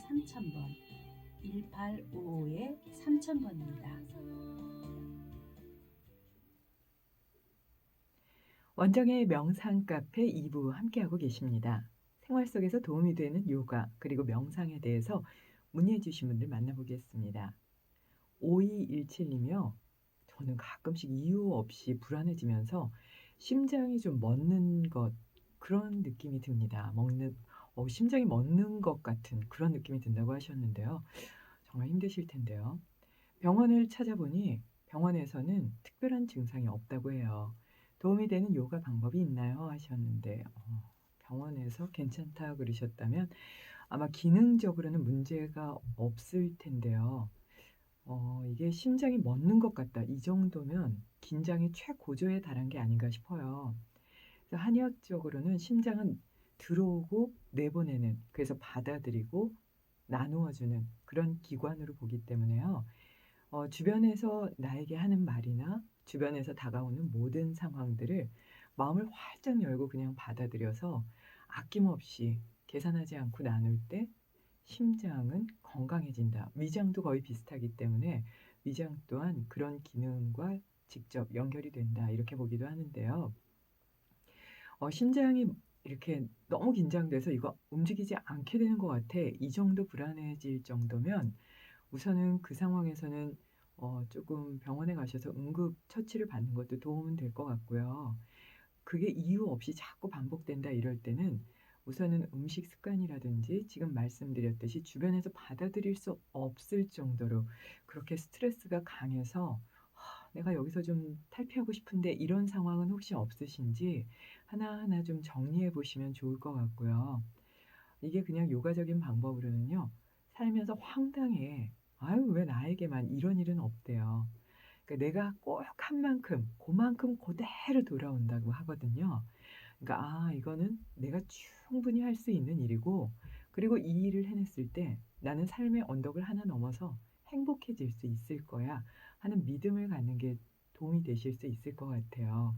3000번, 1855에 3000번입니다. 원정의 명상 카페 2부 함께하고 계십니다. 생활 속에서 도움이 되는 요가 그리고 명상에 대해서 문의해 주신 분들 만나보겠습니다. 5217님이요. 저는 가끔씩 이유 없이 불안해지면서 심장이 좀 멎는 것 그런 느낌이 듭니다. 심장이 멎는 것 같은 그런 느낌이 든다고 하셨는데요. 정말 힘드실 텐데요. 병원을 찾아보니 병원에서는 특별한 증상이 없다고 해요. 도움이 되는 요가 방법이 있나요? 하셨는데 병원에서 괜찮다 그러셨다면 아마 기능적으로는 문제가 없을 텐데요. 이게 심장이 멎는 것 같다. 이 정도면 긴장이 최고조에 달한 게 아닌가 싶어요. 그래서 한의학적으로는 심장은 들어오고 내보내는, 그래서 받아들이고 나누어 주는 그런 기관으로 보기 때문에요. 주변에서 나에게 하는 말이나 주변에서 다가오는 모든 상황들을 마음을 활짝 열고 그냥 받아들여서 아낌없이 계산하지 않고 나눌 때 심장은 건강해진다. 위장도 거의 비슷하기 때문에 위장 또한 그런 기능과 직접 연결이 된다. 이렇게 보기도 하는데요. 심장이 이렇게 너무 긴장돼서 이거 움직이지 않게 되는 것 같아. 이 정도 불안해질 정도면 우선은 그 상황에서는 조금 병원에 가셔서 응급 처치를 받는 것도 도움은 될 것 같고요. 그게 이유 없이 자꾸 반복된다 이럴 때는 우선은 음식 습관이라든지 지금 말씀드렸듯이 주변에서 받아들일 수 없을 정도로 그렇게 스트레스가 강해서 '내가 여기서 좀 탈피하고 싶은데.' 이런 상황은 혹시 없으신지 하나하나 좀 정리해 보시면 좋을 것 같고요. 이게 그냥 요가적인 방법으로는요. 살면서 황당해. '아유 왜 나에게만 이런 일은 없대요.' 그러니까 내가 꼭 한 만큼 고만큼 고대로 돌아온다고 하거든요. 그러니까 '아 이거는 내가 충분히 할 수 있는 일이고 그리고 이 일을 해냈을 때 나는 삶의 언덕을 하나 넘어서 행복해질 수 있을 거야.' 하는 믿음을 갖는 게 도움이 되실 수 있을 것 같아요.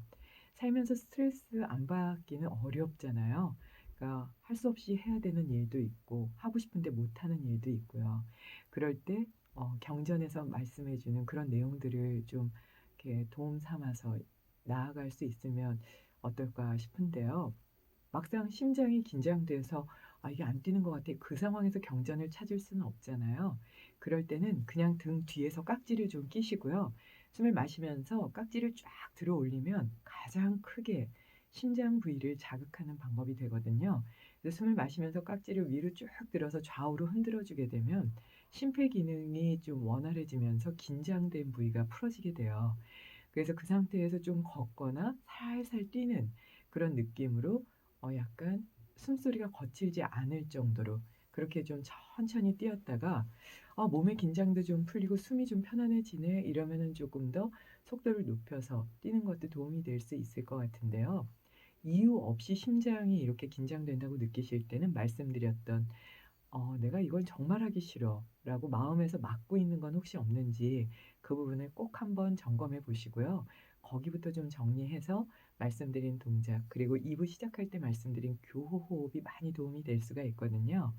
살면서 스트레스 안 받기는 어렵잖아요. 그러니까 할 수 없이 해야 되는 일도 있고 하고 싶은데 못하는 일도 있고요. 그럴 때 경전에서 말씀해 주는 그런 내용들을 좀 이렇게 도움 삼아서 나아갈 수 있으면 어떨까 싶은데요. 막상 심장이 긴장돼서 '아 이게 안 뛰는 것 같아.' 그 상황에서 경전을 찾을 수는 없잖아요. 그럴 때는 그냥 등 뒤에서 깍지를 좀 끼시고요. 숨을 마시면서 깍지를 쫙 들어 올리면 가장 크게 심장 부위를 자극하는 방법이 되거든요. 그래서 숨을 마시면서 깍지를 위로 쭉 들어서 좌우로 흔들어 주게 되면 심폐기능이 좀 원활해지면서 긴장된 부위가 풀어지게 돼요. 그래서 그 상태에서 좀 걷거나 살살 뛰는 그런 느낌으로 약간 숨소리가 거칠지 않을 정도로 그렇게 좀 천천히 뛰었다가 '몸의 긴장도 좀 풀리고 숨이 좀 편안해지네.' 이러면은 조금 더 속도를 높여서 뛰는 것도 도움이 될 수 있을 것 같은데요. 이유 없이 심장이 이렇게 긴장된다고 느끼실 때는 말씀드렸던 '내가 이걸 정말 하기 싫어.'라고 마음에서 막고 있는 건 혹시 없는지 그 부분을 꼭 한번 점검해 보시고요. 거기부터 좀 정리해서 말씀드린 동작 그리고 2부 시작할 때 말씀드린 교호 호흡이 많이 도움이 될 수가 있거든요.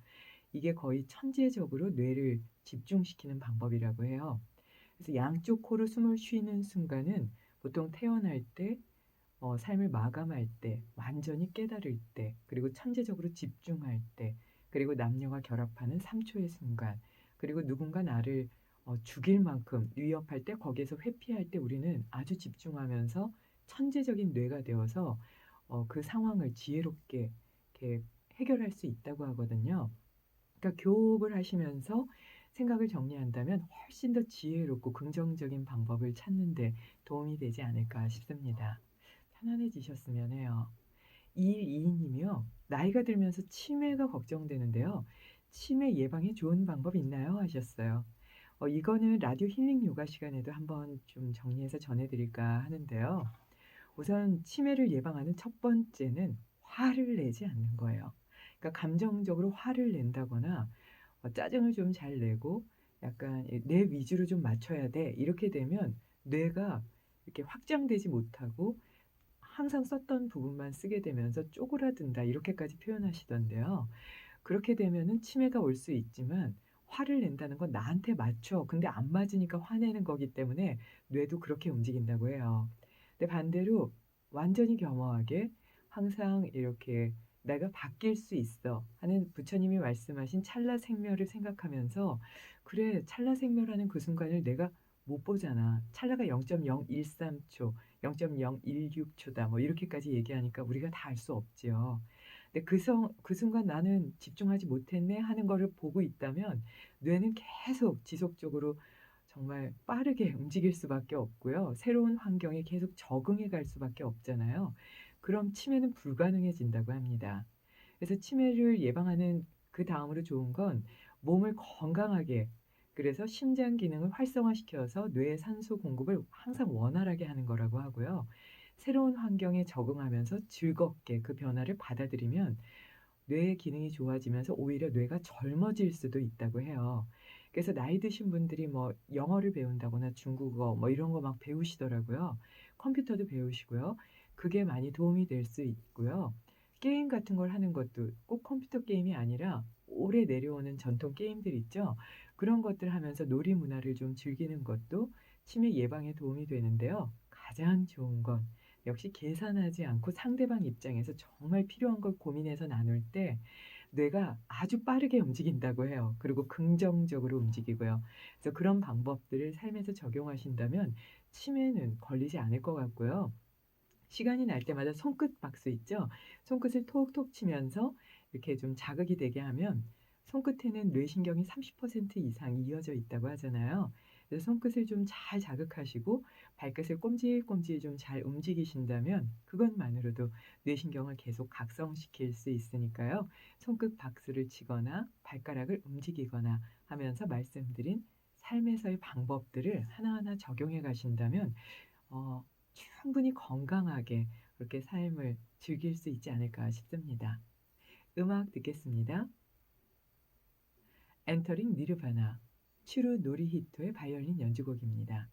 이게 거의 천재적으로 뇌를 집중시키는 방법이라고 해요. 그래서 양쪽 코로 숨을 쉬는 순간은 보통 태어날 때 삶을 마감할 때, 완전히 깨달을 때, 그리고 천재적으로 집중할 때, 그리고 남녀가 결합하는 3 초의 순간, 그리고 누군가 나를 죽일 만큼 위협할 때 거기에서 회피할 때 우리는 아주 집중하면서 천재적인 뇌가 되어서 그 상황을 지혜롭게 이렇게 해결할 수 있다고 하거든요. 그러니까 교흡을 하시면서 생각을 정리한다면 훨씬 더 지혜롭고 긍정적인 방법을 찾는 데 도움이 되지 않을까 싶습니다. 편안해지셨으면 해요. 2122 님이요. "나이가 들면서 치매가 걱정되는데요. 치매 예방에 좋은 방법 있나요?" 하셨어요. 이거는 라디오 힐링 요가 시간에도 한번 좀 정리해서 전해 드릴까 하는데요. 우선 치매를 예방하는 첫 번째는 화를 내지 않는 거예요. 그러니까 감정적으로 화를 낸다거나 짜증을 좀 잘 내고 약간 '내 위주로 좀 맞춰야 돼.' 이렇게 되면 뇌가 이렇게 확장되지 못하고 항상 썼던 부분만 쓰게 되면서 쪼그라든다 이렇게까지 표현하시던데요. 그렇게 되면은 치매가 올 수 있지만 화를 낸다는 건 나한테 맞춰. 근데 안 맞으니까 화내는 거기 때문에 뇌도 그렇게 움직인다고 해요. 근데 반대로 완전히 겸허하게 항상 이렇게 '내가 바뀔 수 있어.' 하는 부처님이 말씀하신 찰나생멸을 생각하면서 '그래 찰나생멸하는 그 순간을 내가 못 보잖아. 찰나가 0.013 초, 0.016 초다.' 뭐 이렇게까지 얘기하니까 우리가 다 알 수 없지요. 근데 그 순간 '나는 집중하지 못했네.' 하는 거를 보고 있다면 뇌는 계속 지속적으로 정말 빠르게 움직일 수밖에 없고요. 새로운 환경에 계속 적응해 갈 수밖에 없잖아요. 그럼 치매는 불가능해진다고 합니다. 그래서 치매를 예방하는 그다음으로 좋은 건 몸을 건강하게, 그래서 심장 기능을 활성화시켜서 뇌의 산소 공급을 항상 원활하게 하는 거라고 하고요. 새로운 환경에 적응하면서 즐겁게 그 변화를 받아들이면 뇌의 기능이 좋아지면서 오히려 뇌가 젊어질 수도 있다고 해요. 그래서 나이 드신 분들이 뭐 영어를 배운다거나 중국어 뭐 이런 거 막 배우시더라고요. 컴퓨터도 배우시고요. 그게 많이 도움이 될 수 있고요. 게임 같은 걸 하는 것도 꼭 컴퓨터 게임이 아니라 오래 내려오는 전통 게임들 있죠. 그런 것들 하면서 놀이 문화를 좀 즐기는 것도 치매 예방에 도움이 되는데요. 가장 좋은 건 역시 계산하지 않고 상대방 입장에서 정말 필요한 걸 고민해서 나눌 때 뇌가 아주 빠르게 움직인다고 해요. 그리고 긍정적으로 움직이고요. 그래서 그런 방법들을 삶에서 적용하신다면 치매는 걸리지 않을 것 같고요. 시간이 날 때마다 손끝 박수 있죠? 손끝을 톡톡 치면서 이렇게 좀 자극이 되게 하면 손끝에는 뇌신경이 30% 이상 이어져 있다고 하잖아요. 그래서 손끝을 좀 잘 자극하시고 발끝을 꼼질꼼질 좀 잘 움직이신다면 그것만으로도 뇌신경을 계속 각성시킬 수 있으니까요. 손끝 박수를 치거나 발가락을 움직이거나 하면서 말씀드린 삶에서의 방법들을 하나하나 적용해 가신다면 어 충분히 건강하게 그렇게 삶을 즐길 수 있지 않을까 싶습니다. 음악 듣겠습니다. 엔터링 니르바나 추루 노리히토의 바이올린 연주곡입니다.